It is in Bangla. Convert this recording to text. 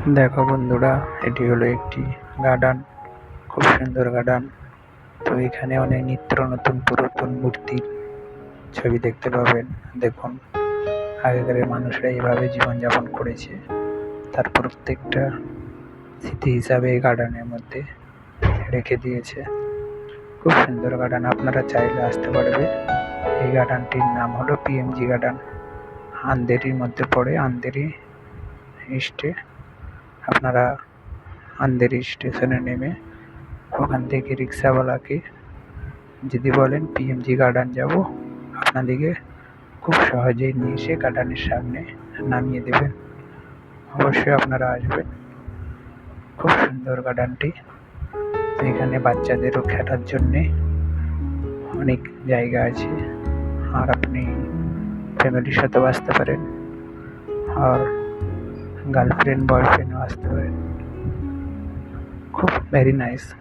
দেখো বন্ধুরা, এটি হলো একটি গার্ডেন। খুব সুন্দর গার্ডেন। তো এখানে অনেক নিত্য নতুন পুরাতন মূর্তির ছবি দেখতে পাবেন। দেখুন, আগেকার মানুষরা এইভাবে জীবনযাপন করেছে, তার প্রত্যেকটা স্মৃতি হিসাবে এই গার্ডেনের মধ্যে রেখে দিয়েছে। খুব সুন্দর গার্ডেন, আপনারা চাইলে আসতে পারবে। এই গার্ডেনটির নাম হলো পিএমজি গার্ডেন। আন্ধেরির মধ্যে পড়ে, আন্ধেরি আপনারা আন্ধেরি স্টেশনে নেমে ওখান থেকে রিক্সাওয়ালাকে যদি বলেন পিএমজি গার্ডেন যাব, আপনাদেরকে খুব সহজেই নিয়ে এসে গার্ডেনের সামনে নামিয়ে দেবেন। অবশ্যই আপনারা আসবেন। খুব সুন্দর গার্ডেনটি। এখানে বাচ্চাদেরও খেলার জন্যে অনেক জায়গা আছে, আর আপনি ফ্যামিলির সাথেও আসতে পারেন, আর গার্লফ্রেন্ড বয়ফ্রেন্ডও আসতে পারেন। খুব ভেরি নাইস।